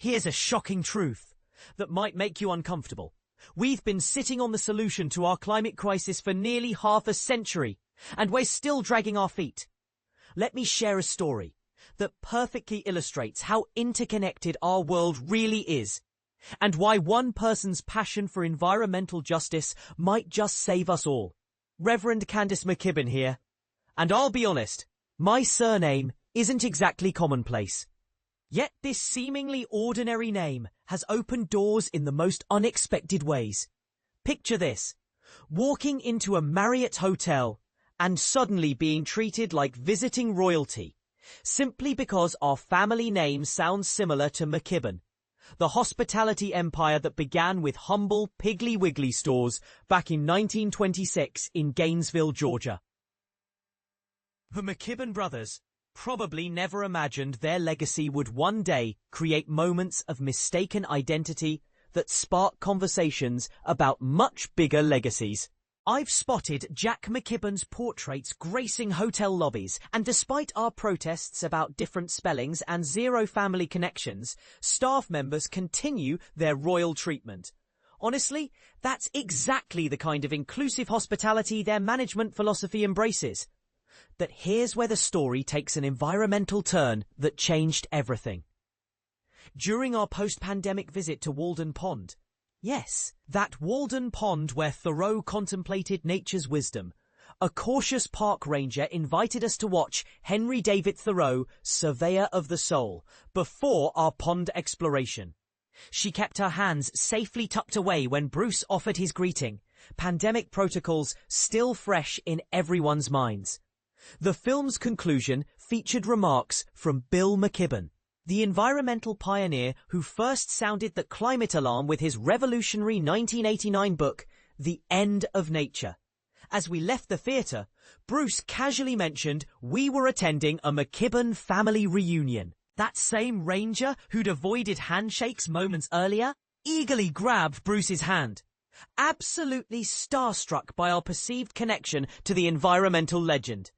Here's a shocking truth that might make you uncomfortable. We've been sitting on the solution to our climate crisis for nearly half a century, and we're still dragging our feet. Let me share a story that perfectly illustrates how interconnected our world really is, and why one person's passion for environmental justice might just save us all. Reverend Candace McKibben here, and I'll be honest, my surname isn't exactly commonplace. Yet this seemingly ordinary name has opened doors in the most unexpected ways. Picture this: walking into a Marriott hotel and suddenly being treated like visiting royalty, simply because our family name sounds similar to McKibben, the hospitality empire that began with humble Piggly Wiggly stores back in 1926 in Gainesville, Georgia. The McKibben brothers probably never imagined their legacy would one day create moments of mistaken identity that spark conversations about much bigger legacies. I've spotted Jack McKibben's portraits gracing hotel lobbies, and despite our protests about different spellings and zero family connections, staff members continue their royal treatment. Honestly, that's exactly the kind of inclusive hospitality their management philosophy embraces. But here's where the story takes an environmental turn that changed everything. During our post-pandemic visit to Walden Pond, yes, that Walden Pond where Thoreau contemplated nature's wisdom, a cautious park ranger invited us to watch Henry David Thoreau, Surveyor of the Soul, before our pond exploration. She kept her hands safely tucked away when Bruce offered his greeting, pandemic protocols still fresh in everyone's minds. The film's conclusion featured remarks from Bill McKibben, the environmental pioneer who first sounded the climate alarm with his revolutionary 1989 book, The End of Nature. As we left the theatre, Bruce casually mentioned we were attending a McKibben family reunion. That same ranger who'd avoided handshakes moments earlier eagerly grabbed Bruce's hand, absolutely starstruck by our perceived connection to the environmental legend.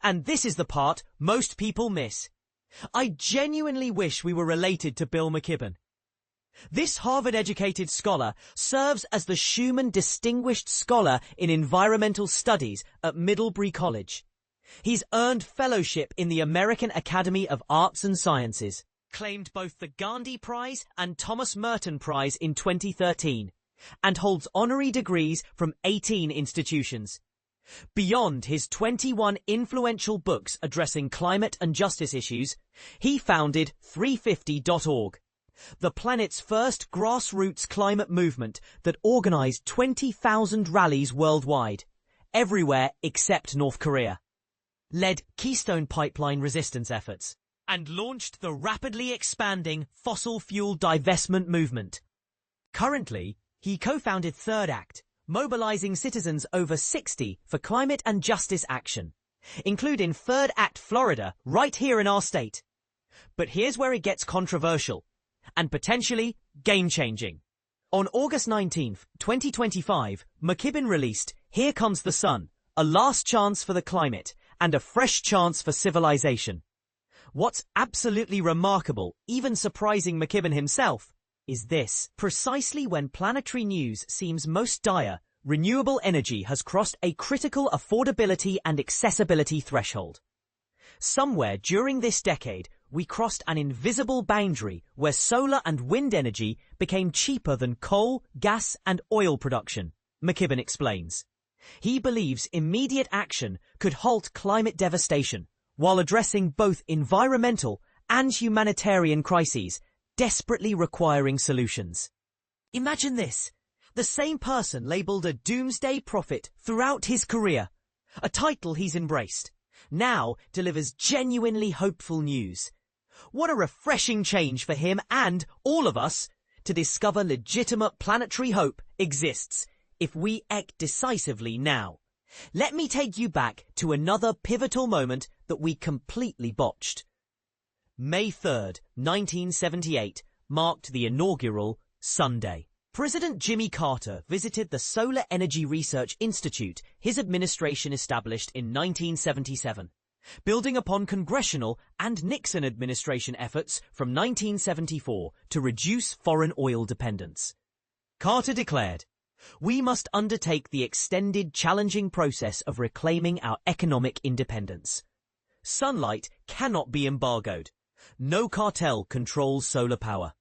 And this is the part most people miss. I genuinely wish we were related to Bill McKibben. This Harvard-educated scholar serves as the Schumann Distinguished Scholar in Environmental Studies at Middlebury College. He's earned fellowship in the American Academy of Arts and Sciences, claimed both the Gandhi Prize and Thomas Merton Prize in 2013, and holds honorary degrees from 18 institutions. Beyond his 21 influential books addressing climate and justice issues, he founded 350.org, the planet's first grassroots climate movement that organized 20,000 rallies worldwide, everywhere except North Korea, led Keystone Pipeline resistance efforts, and launched the rapidly expanding fossil fuel divestment movement. Currently, he co-founded Third Act, mobilizing citizens over 60 for climate and justice action, including Third Act Florida, right here in our state. But here's where it gets controversial, and potentially game-changing. On August 19, 2025, McKibben released Here Comes the Sun, A Last Chance for the Climate and a Fresh Chance for Civilization. What's absolutely remarkable, even surprising McKibben himself, is this. Precisely when planetary news seems most dire, renewable energy has crossed a critical affordability and accessibility threshold. Somewhere during this decade, we crossed an invisible boundary where solar and wind energy became cheaper than coal, gas, and oil production, McKibben explains. He believes immediate action could halt climate devastation while addressing both environmental and humanitarian crises, desperately requiring solutions. Imagine this: the same person labelled a doomsday prophet throughout his career, a title he's embraced, now delivers genuinely hopeful news. What a refreshing change for him and all of us to discover legitimate planetary hope exists if we act decisively now. Let me take you back to another pivotal moment that we completely botched. May 3rd, 1978, marked the inaugural Sunday. President Jimmy Carter visited the Solar Energy Research Institute his administration established in 1977. building upon congressional and Nixon administration efforts from 1974 to reduce foreign oil dependence. Carter declared, "We must undertake the extended, challenging process of reclaiming our economic independence. Sunlight cannot be embargoed. No cartel controls solar power.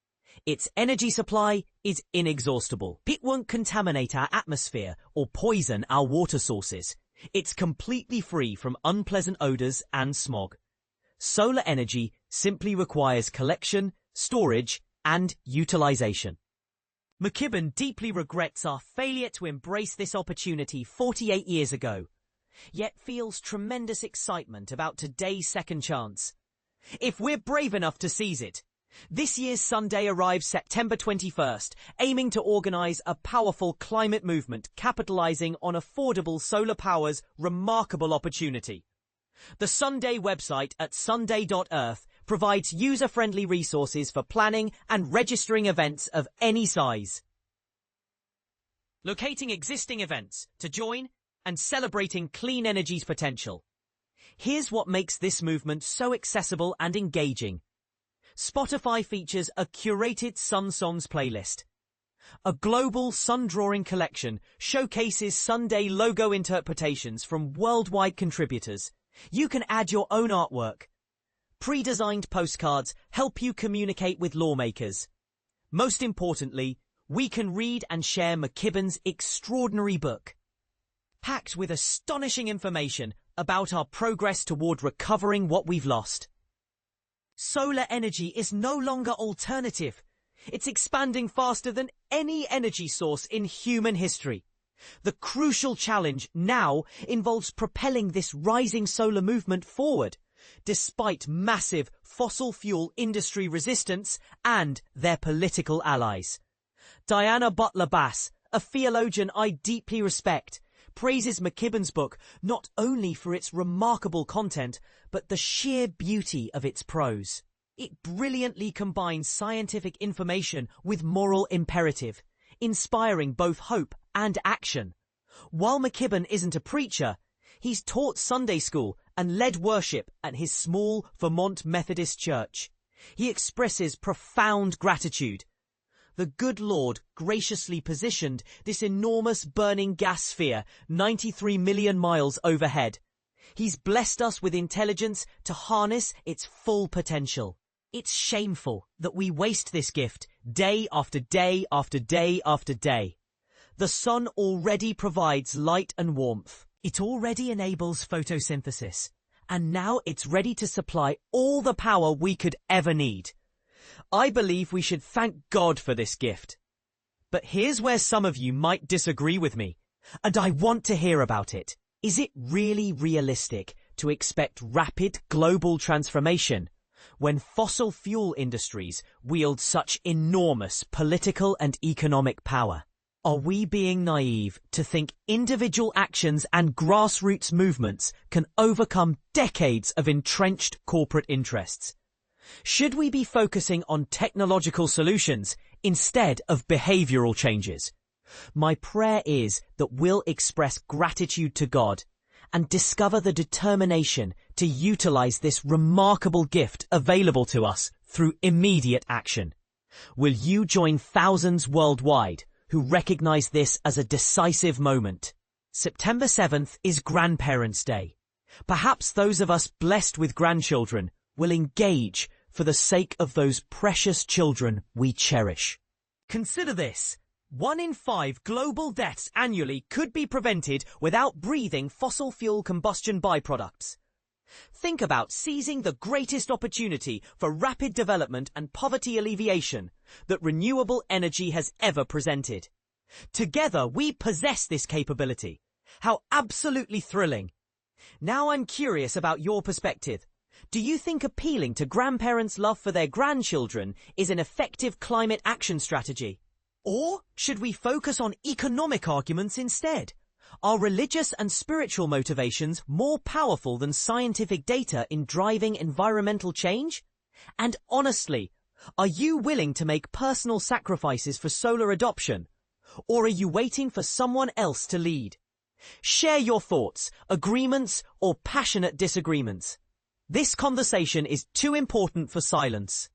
Its energy supply is inexhaustible. It won't contaminate our atmosphere or poison our water sources. It's completely free from unpleasant odors and smog. Solar energy simply requires collection, storage, and utilization." McKibben deeply regrets our failure to embrace this opportunity 48 years ago, yet feels tremendous excitement about today's second chance. If we're brave enough to seize it, this year's Sunday arrives September 21st, aiming to organize a powerful climate movement capitalizing on affordable solar power's remarkable opportunity. The Sunday website at sunday.earth provides user-friendly resources for planning and registering events of any size. Locating existing events to join and celebrating clean energy's potential. Here's what makes this movement so accessible and engaging. Spotify features a curated Sun Songs playlist. A global sun drawing collection showcases Sunday logo interpretations from worldwide contributors. You can add your own artwork. Pre-designed postcards help you communicate with lawmakers. Most importantly, we can read and share McKibben's extraordinary book, packed with astonishing information about our progress toward recovering what we've lost. Solar energy is no longer alternative. It's expanding faster than any energy source in human history. The crucial challenge now involves propelling this rising solar movement forward, despite massive fossil fuel industry resistance and their political allies. Diana Butler Bass, a theologian I deeply respect, praises McKibben's book not only for its remarkable content, but the sheer beauty of its prose. It brilliantly combines scientific information with moral imperative, inspiring both hope and action. While McKibben isn't a preacher, he's taught Sunday school and led worship at his small Vermont Methodist church. He expresses profound gratitude. The good Lord graciously positioned this enormous burning gas sphere 93 million miles overhead. He's blessed us with intelligence to harness its full potential. It's shameful that we waste this gift day after day after day after day. The sun already provides light and warmth. It already enables photosynthesis. And now it's ready to supply all the power we could ever need. I believe we should thank God for this gift. But here's where some of you might disagree with me, and I want to hear about it. Is it really realistic to expect rapid global transformation when fossil fuel industries wield such enormous political and economic power? Are we being naive to think individual actions and grassroots movements can overcome decades of entrenched corporate interests? Should we be focusing on technological solutions instead of behavioral changes? My prayer is that we'll express gratitude to God and discover the determination to utilize this remarkable gift available to us through immediate action. Will you join thousands worldwide who recognize this as a decisive moment? September 7th is Grandparents' Day. Perhaps those of us blessed with grandchildren will engage for the sake of those precious children we cherish. Consider this. 1 in 5 global deaths annually could be prevented without breathing fossil fuel combustion byproducts. Think about seizing the greatest opportunity for rapid development and poverty alleviation that renewable energy has ever presented. Together, we possess this capability. How absolutely thrilling. Now I'm curious about your perspective. Do you think appealing to grandparents' love for their grandchildren is an effective climate action strategy? Or should we focus on economic arguments instead? Are religious and spiritual motivations more powerful than scientific data in driving environmental change? And honestly, are you willing to make personal sacrifices for solar adoption? Or are you waiting for someone else to lead? Share your thoughts, agreements, or passionate disagreements. This conversation is too important for silence.